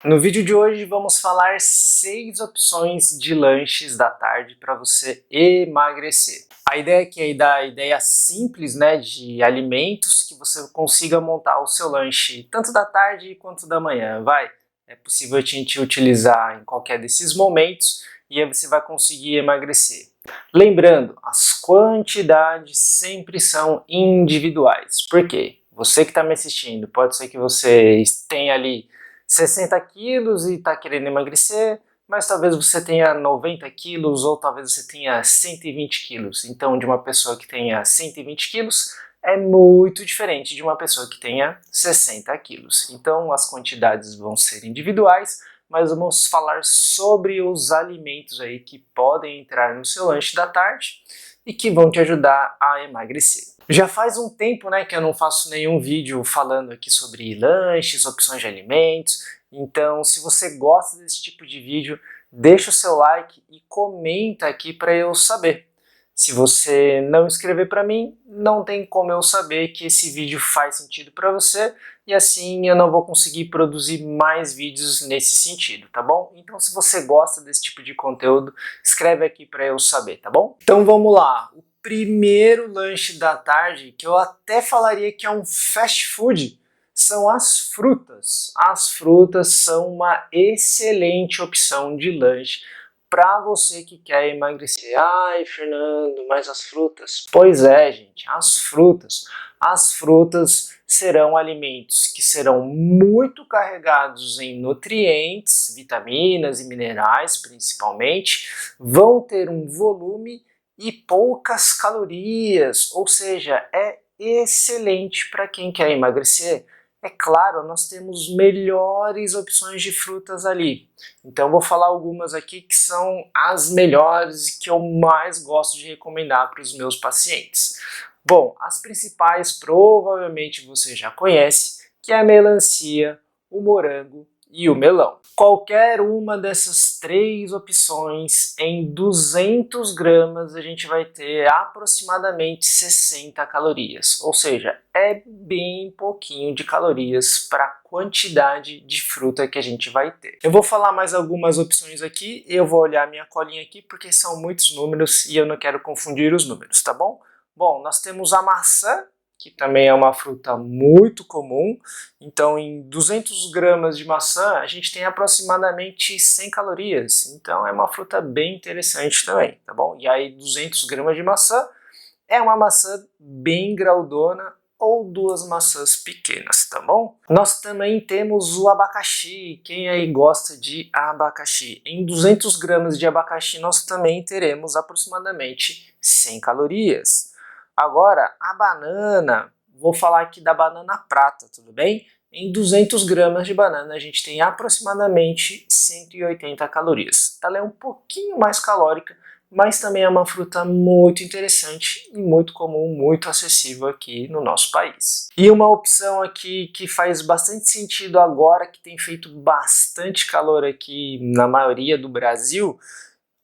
No vídeo de hoje vamos falar 6 opções de lanches da tarde para você emagrecer. A ideia aqui é dar ideia simples, né, de alimentos que você consiga montar o seu lanche tanto da tarde quanto da manhã, É possível a gente utilizar em qualquer desses momentos e aí você vai conseguir emagrecer. Lembrando, as quantidades sempre são individuais. Por quê? Você que está me assistindo, pode ser que você tenha ali 60 quilos e está querendo emagrecer, mas talvez você tenha 90 quilos ou talvez você tenha 120 quilos. Então, de uma pessoa que tenha 120 quilos é muito diferente de uma pessoa que tenha 60 quilos. Então, as quantidades vão ser individuais, mas vamos falar sobre os alimentos aí que podem entrar no seu lanche da tarde e que vão te ajudar a emagrecer. Já faz um tempo, né, que eu não faço nenhum vídeo falando aqui sobre lanches, opções de alimentos. Então, se você gosta desse tipo de vídeo, deixa o seu like e comenta aqui para eu saber. Se você não escrever para mim, não tem como eu saber que esse vídeo faz sentido para você e assim eu não vou conseguir produzir mais vídeos nesse sentido, tá bom? Então, se você gosta desse tipo de conteúdo, escreve aqui para eu saber, tá bom? Então vamos lá. O primeiro lanche da tarde, que eu até falaria que é um fast food, são as frutas. As frutas são uma excelente opção de lanche para você que quer emagrecer. Ai, Fernando, mas as frutas? Pois é, gente, as frutas. As frutas serão alimentos que serão muito carregados em nutrientes, vitaminas e minerais, principalmente, vão ter um volume e poucas calorias, ou seja, é excelente para quem quer emagrecer. É claro, nós temos melhores opções de frutas ali. Então vou falar algumas aqui que são as melhores e que eu mais gosto de recomendar para os meus pacientes. Bom, as principais provavelmente você já conhece, que é a melancia, o morango e o melão. Qualquer uma dessas 3 opções, em 200 gramas a gente vai ter aproximadamente 60 calorias, ou seja, é bem pouquinho de calorias para a quantidade de fruta que a gente vai ter. Eu vou falar mais algumas opções aqui, eu vou olhar minha colinha aqui porque são muitos números e eu não quero confundir os números, tá bom? Bom, nós temos a maçã, que também é uma fruta muito comum. Então, em 200 gramas de maçã, a gente tem aproximadamente 100 calorias. Então, é uma fruta bem interessante também, tá bom? E aí, 200 gramas de maçã é uma maçã bem graudona ou 2 maçãs pequenas, tá bom? Nós também temos o abacaxi. Quem aí gosta de abacaxi? Em 200 gramas de abacaxi, nós também teremos aproximadamente 100 calorias. Agora, a banana, vou falar aqui da banana prata, tudo bem? Em 200 gramas de banana, a gente tem aproximadamente 180 calorias. Ela é um pouquinho mais calórica, mas também é uma fruta muito interessante e muito comum, muito acessível aqui no nosso país. E uma opção aqui que faz bastante sentido agora, que tem feito bastante calor aqui na maioria do Brasil,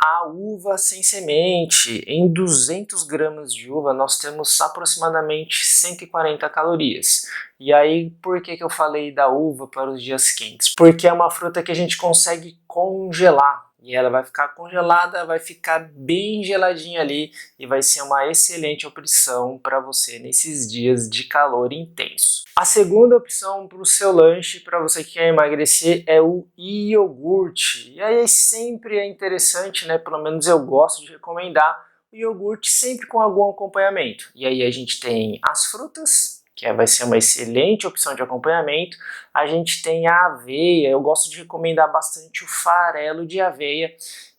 a uva sem semente. Em 200 gramas de uva nós temos aproximadamente 140 calorias. E aí, por que eu falei da uva para os dias quentes? Porque é uma fruta que a gente consegue congelar. E ela vai ficar congelada, vai ficar bem geladinha ali e vai ser uma excelente opção para você nesses dias de calor intenso. A segunda opção para o seu lanche, para você que quer emagrecer, é o iogurte. E aí sempre é interessante, né? Pelo menos eu gosto de recomendar o iogurte sempre com algum acompanhamento. E aí a gente tem as frutas, que vai ser uma excelente opção de acompanhamento. A gente tem a aveia, eu gosto de recomendar bastante o farelo de aveia.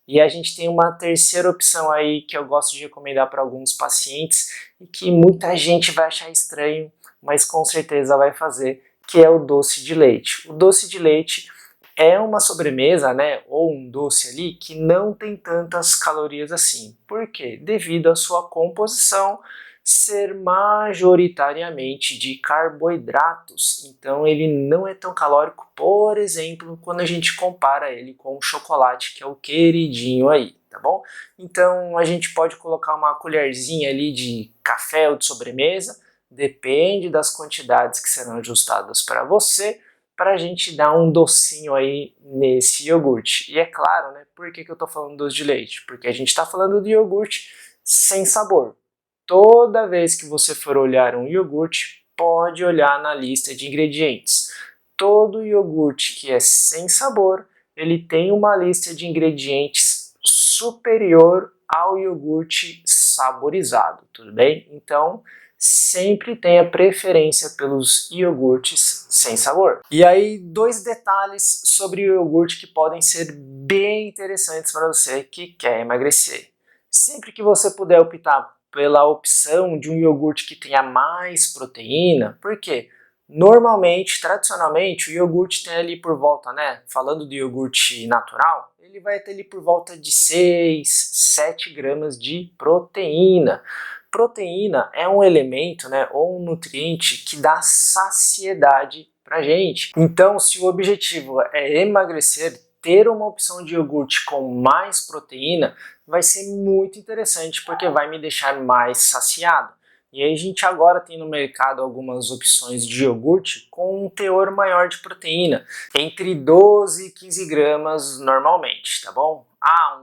E a gente tem uma terceira opção aí que eu gosto de recomendar para alguns pacientes e que muita gente vai achar estranho, mas com certeza vai fazer, que é o doce de leite. O doce de leite é uma sobremesa, né, ou um doce ali que não tem tantas calorias assim. Por quê? Devido à sua composição ser majoritariamente de carboidratos. Então ele não é tão calórico, por exemplo, quando a gente compara ele com o chocolate, que é o queridinho aí, tá bom? Então a gente pode colocar uma colherzinha ali de café ou de sobremesa, depende das quantidades que serão ajustadas para para a gente dar um docinho aí nesse iogurte. E é claro, né, por que eu estou falando doce de leite? Porque a gente está falando de iogurte sem sabor. Toda vez que você for olhar um iogurte, pode olhar na lista de ingredientes. Todo iogurte que é sem sabor, ele tem uma lista de ingredientes superior ao iogurte saborizado, tudo bem? Então, sempre tenha preferência pelos iogurtes sem sabor. E aí, 2 detalhes sobre o iogurte que podem ser bem interessantes para você que quer emagrecer. Sempre que você puder optar pela opção de um iogurte que tenha mais proteína, por quê? Normalmente, tradicionalmente, o iogurte tem ali por volta, né? Falando do iogurte natural, ele vai ter ali por volta de 6, 7 gramas de proteína. Proteína é um elemento, né, ou um nutriente que dá saciedade pra gente. Então, se o objetivo é emagrecer, ter uma opção de iogurte com mais proteína vai ser muito interessante porque vai me deixar mais saciado. E aí a gente agora tem no mercado algumas opções de iogurte com um teor maior de proteína, entre 12 e 15 gramas normalmente, tá bom?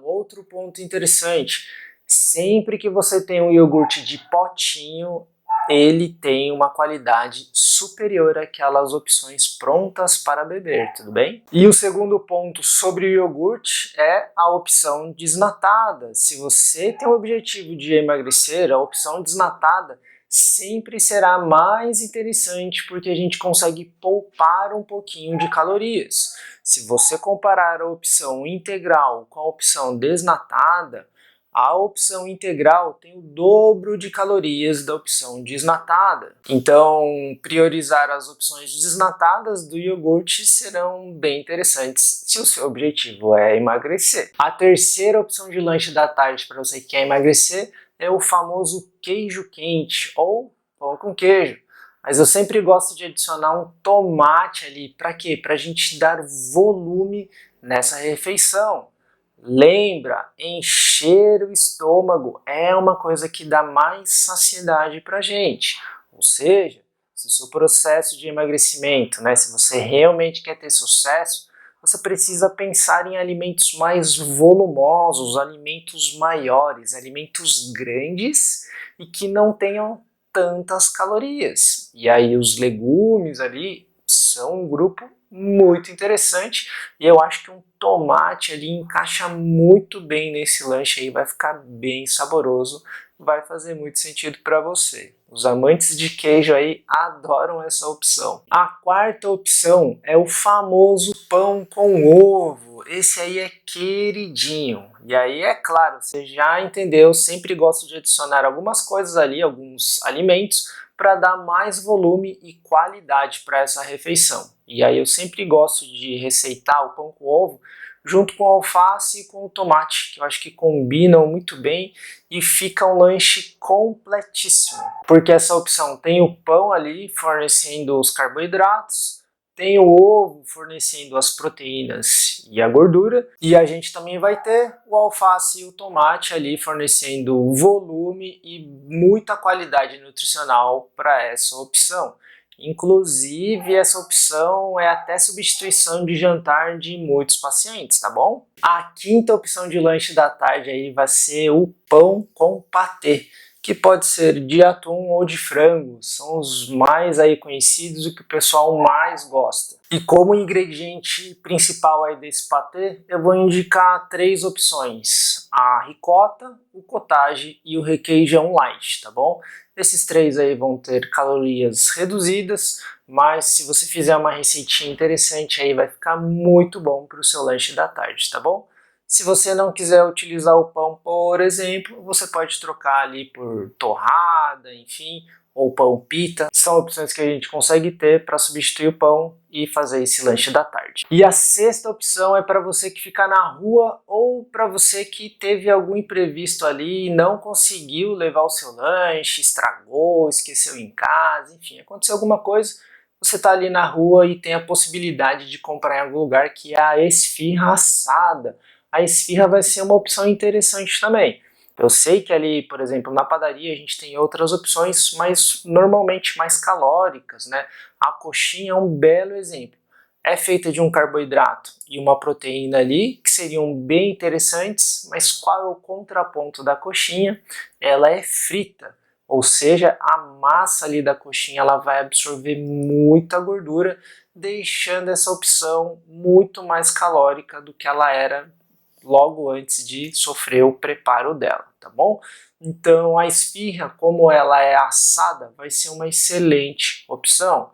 Um outro ponto interessante, sempre que você tem um iogurte de potinho, ele tem uma qualidade superior àquelas opções prontas para beber, tudo bem? E o segundo ponto sobre o iogurte é a opção desnatada. Se você tem o objetivo de emagrecer, a opção desnatada sempre será mais interessante porque a gente consegue poupar um pouquinho de calorias. Se você comparar a opção integral com a opção desnatada, a opção integral tem o dobro de calorias da opção desnatada. Então, priorizar as opções desnatadas do iogurte serão bem interessantes se o seu objetivo é emagrecer. A terceira opção de lanche da tarde para você que quer emagrecer é o famoso queijo quente ou pão com queijo. Mas eu sempre gosto de adicionar um tomate ali. Para quê? Para a gente dar volume nessa refeição. Lembra, encher o estômago é uma coisa que dá mais saciedade pra gente. Ou seja, se o seu processo de emagrecimento, né, se você realmente quer ter sucesso, você precisa pensar em alimentos mais volumosos, alimentos maiores, alimentos grandes e que não tenham tantas calorias. E aí os legumes ali são um grupo muito interessante e eu acho que um tomate ali encaixa muito bem nesse lanche aí, vai ficar bem saboroso, vai fazer muito sentido para você. Os amantes de queijo aí adoram essa opção. A quarta opção é o famoso pão com ovo. Esse aí é queridinho. E aí, é claro, você já entendeu, sempre gosto de adicionar algumas coisas ali, alguns alimentos, para dar mais volume e qualidade para essa refeição. E aí eu sempre gosto de receitar o pão com ovo junto com a alface e com o tomate, que eu acho que combinam muito bem e fica um lanche completíssimo. Porque essa opção tem o pão ali fornecendo os carboidratos, tem o ovo fornecendo as proteínas e a gordura, e a gente também vai ter o alface e o tomate ali fornecendo volume e muita qualidade nutricional para essa opção. Inclusive, essa opção é até substituição de jantar de muitos pacientes, tá bom? A quinta opção de lanche da tarde aí vai ser o pão com patê, que pode ser de atum ou de frango, são os mais aí conhecidos e que o pessoal mais gosta. E como ingrediente principal aí desse patê, eu vou indicar 3 opções: a ricota, o cottage e o requeijão light, tá bom? Esses 3 aí vão ter calorias reduzidas, mas se você fizer uma receitinha interessante aí vai ficar muito bom para o seu lanche da tarde, tá bom? Se você não quiser utilizar o pão, por exemplo, você pode trocar ali por torrada, enfim, ou pão pita. São opções que a gente consegue ter para substituir o pão e fazer esse lanche da tarde. E a sexta opção é para você que fica na rua ou para você que teve algum imprevisto ali e não conseguiu levar o seu lanche, estragou, esqueceu em casa, enfim, aconteceu alguma coisa. Você está ali na rua e tem a possibilidade de comprar em algum lugar que é a esfirra assada. A esfirra vai ser uma opção interessante também. Eu sei que ali, por exemplo, na padaria a gente tem outras opções, mas normalmente mais calóricas, né? A coxinha é um belo exemplo. é feita de um carboidrato e uma proteína ali, que seriam bem interessantes, mas qual é o contraponto da coxinha? Ela é frita, ou seja, a massa ali da coxinha ela vai absorver muita gordura, deixando essa opção muito mais calórica do que ela era logo antes de sofrer o preparo dela, tá bom? Então a esfirra, como ela é assada, vai ser uma excelente opção.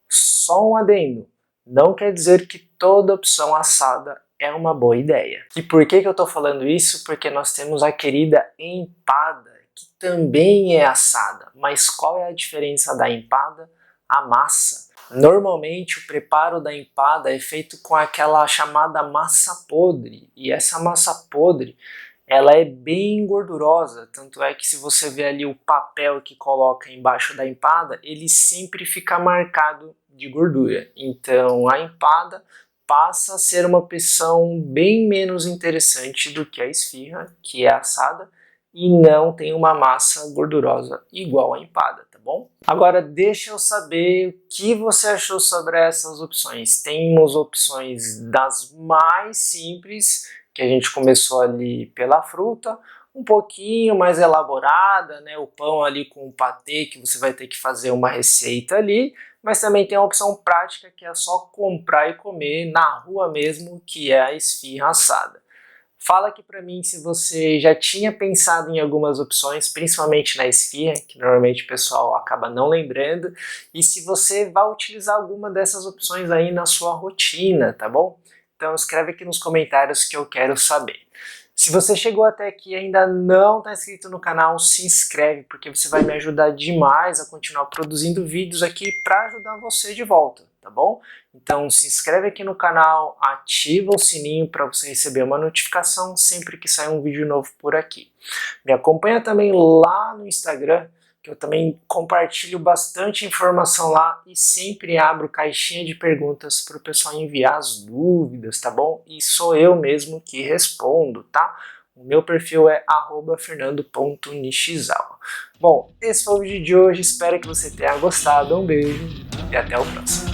Só um adendo, não quer dizer que toda opção assada é uma boa ideia. E por que eu estou falando isso? Porque nós temos a querida empada, que também é assada. Mas qual é a diferença da empada? A massa. Normalmente o preparo da empada é feito com aquela chamada massa podre, e essa massa podre ela é bem gordurosa, tanto é que se você ver ali o papel que coloca embaixo da empada, ele sempre fica marcado de gordura. Então a empada passa a ser uma opção bem menos interessante do que a esfirra, que é assada, e não tem uma massa gordurosa igual a empada, tá bom? Agora deixa eu saber o que você achou sobre essas opções. Temos opções das mais simples, que a gente começou ali pela fruta, um pouquinho mais elaborada, né? O pão ali com o patê, que você vai ter que fazer uma receita ali, mas também tem a opção prática, que é só comprar e comer na rua mesmo, que é a esfirra assada. Fala aqui pra mim se você já tinha pensado em algumas opções, principalmente na esfirra, que normalmente o pessoal acaba não lembrando, e se você vai utilizar alguma dessas opções aí na sua rotina, tá bom? Então escreve aqui nos comentários que eu quero saber. Se você chegou até aqui e ainda não está inscrito no canal, se inscreve, porque você vai me ajudar demais a continuar produzindo vídeos aqui para ajudar você de volta, tá bom? Então se inscreve aqui no canal, ativa o sininho para você receber uma notificação sempre que sair um vídeo novo por aqui. Me acompanha também lá no Instagram, que eu também compartilho bastante informação lá e sempre abro caixinha de perguntas para o pessoal enviar as dúvidas, tá bom? E sou eu mesmo que respondo, tá? O meu perfil é @fernando.nishizawa. Bom, esse foi o vídeo de hoje, espero que você tenha gostado, um beijo e até o próximo.